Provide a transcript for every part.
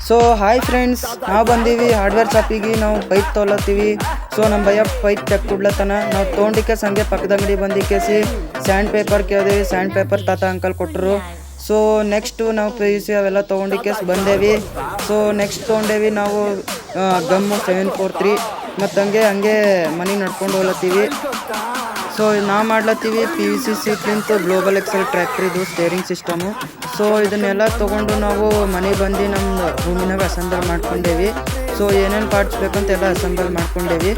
So hi friends, ನಾವು ಬಂದೀವಿ hardware ಶಾಪಿಗೆ. ನಾವು ಪೈಪ್ ತೊಗೊಳತ್ತೀವಿ. ಸೊ ನಮ್ಮ ಭಯ ಪೈಪ್ ಚೆಕ್ ಕೊಡ್ಲತ್ತನ. ನಾವು ತೊಗೊಂಡಿಕ್ಕೆ ಸಂಗೆ ಪಕ್ಕದ ಅಂಗಡಿ ಬಂದಿಕ್ಕೇಸಿ ಸ್ಯಾಂಡ್ ಪೇಪರ್ ಕೇಳಿದೆವಿ. ಸ್ಯಾಂಡ್ ಪೇಪರ್ ತಾತ ಅಂಕಲ್ ಕೊಟ್ಟರು. ಸೊ ನೆಕ್ಸ್ಟು ನಾವು PVC ಅವೆಲ್ಲ ತೊಗೊಂಡಿಕ್ಕೆ ಬಂದೇವಿ. ಸೊ ನೆಕ್ಸ್ಟ್ ತೊಗೊಂಡೇವಿ ನಾವು ಗಮ್ಮು 743 ಮತ್ತು ಹಂಗೆ ಮನೆ ನಡ್ಕೊಂಡು ಹೋಗ್ಲತ್ತೀವಿ. ಸೊ ನಾವು ಮಾಡ್ಲತ್ತೀವಿ PVC ಸೀಟ್ಲಿಂತ ಗ್ಲೋಬಲ್ ಎಕ್ಸೆಲ್ ಟ್ರ್ಯಾಕ್ಟ್ರಿದು ಸ್ಟೇರಿಂಗ್ ಸಿಸ್ಟಮು. ಸೊ ಇದನ್ನೆಲ್ಲ ತೊಗೊಂಡು ನಾವು ಮನೆಗೆ ಬಂದು ನಮ್ಮ ರೂಮಿನಾಗ ಅಸೆಂಬಲ್ ಮಾಡ್ಕೊಂಡೇವಿ. ಸೊ ಏನೇನು ಪಾರ್ಟ್ಸ್ ಬೇಕಂತ ಎಲ್ಲ ಅಸೆಂಬಲ್ ಮಾಡ್ಕೊಂಡೇವಿ.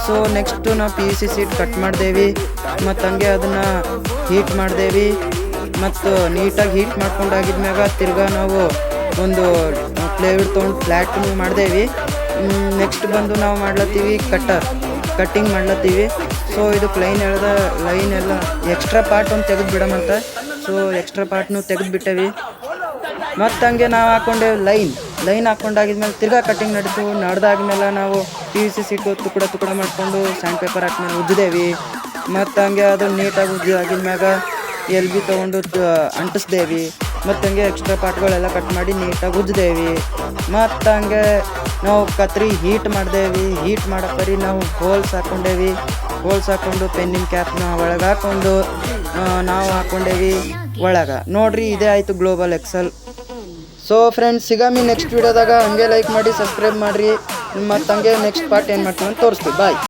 ಸೊ ನೆಕ್ಸ್ಟು ನಾವು PVC ಸೀಟ್ ಕಟ್ ಮಾಡ್ದೇವಿ ಮತ್ತು ಹಂಗೆ ಅದನ್ನು ಹೀಟ್ ಮಾಡ್ದೇವಿ. ಮತ್ತು ನೀಟಾಗಿ ಹೀಟ್ ಮಾಡ್ಕೊಂಡಾಗಿದ್ಮ್ಯಾಗ ತಿರ್ಗಾ ನಾವು ಒಂದು ಪ್ಲೇವುಡ್ ತೊಗೊಂಡು ಫ್ಲ್ಯಾಟ್ ಮಾಡ್ದೇವಿ. ನೆಕ್ಸ್ಟ್ ಬಂದು ನಾವು ಮಾಡ್ಲತ್ತೀವಿ ಕಟ್ಟಿಂಗ್ ಮಾಡ್ಲತ್ತೀವಿ. ಸೊ ಇದು ಲೈನ್ ಎಲ್ಲ ಎಕ್ಸ್ಟ್ರಾ ಪಾರ್ಟ್ ಒಂದು ತೆಗೆದು ಬಿಡಮಂತ. So extra ಪಾರ್ಟ್ನು ತೆಗೆದುಬಿಟ್ಟೇವಿ. ಮತ್ತು ಹಂಗೆ ನಾವು ಹಾಕ್ಕೊಂಡೇವಿ ಲೈನ್ ಹಾಕ್ಕೊಂಡಾಗಿದ್ಮೇಲೆ ತಿರ್ಗಾ ಕಟ್ಟಿಂಗ್ ನಡೆದಾದ್ಮೇಲೆ ನಾವು PVC ಸೀಟು ತುಕಡ ಮಾಡಿಕೊಂಡು ಸ್ಯಾಂಡ್ ಪೇಪರ್ ಹಾಕ್ಮೇಲೆ ಉಜ್ಜಿದೇವಿ. ಮತ್ತು ಹಂಗೆ ಅದು ನೀಟಾಗಿ ಉಜ್ಜಿ ಆಗಿದ್ಮ್ಯಾಗ LB ತೊಗೊಂಡು ಅಂಟಿಸ್ದೇವಿ. ಮತ್ತು ಹಂಗೆ ಎಕ್ಸ್ಟ್ರಾ ಪಾರ್ಟ್ಗಳೆಲ್ಲ ಕಟ್ ಮಾಡಿ ನೀಟಾಗಿ ಉಜ್ಜಿದೇವಿ. ಮತ್ತು ಹಂಗೆ ನಾವು ಕತ್ರಿ ಹೀಟ್ ಮಾಡ್ದೇವಿ. ಹೀಟ್ ಮಾಡಕ್ಕರಿ ನಾವು ಹೋಲ್ಸ್ ಹಾಕ್ಕೊಂಡು ಪೆನ್ನಿನ ಕ್ಯಾಪ್ನ ಒಳಗೆ ಹಾಕ್ಕೊಂಡು ನಾವು ಹಾಕ್ಕೊಂಡೇವಿ ಒಳಗೆ. ನೋಡ್ರಿ, ಇದೇ ಆಯಿತು ಗ್ಲೋಬಲ್ ಎಕ್ಸೆಲ್. ಸೊ ಫ್ರೆಂಡ್ಸ್, ಸಿಗಾಮಿ ನೆಕ್ಸ್ಟ್ ವಿಡಿಯೋದಾಗ. ಹಂಗೆ ಲೈಕ್ ಮಾಡಿ, ಸಬ್ಸ್ಕ್ರೈಬ್ ಮಾಡಿರಿ. ಮತ್ತು ಹಂಗೆ ನೆಕ್ಸ್ಟ್ ಪಾರ್ಟ್ ಏನು ಮಾಡ್ತೀವಿ ಅಂತ ತೋರಿಸ್ತೀವಿ. ಬಾಯ್.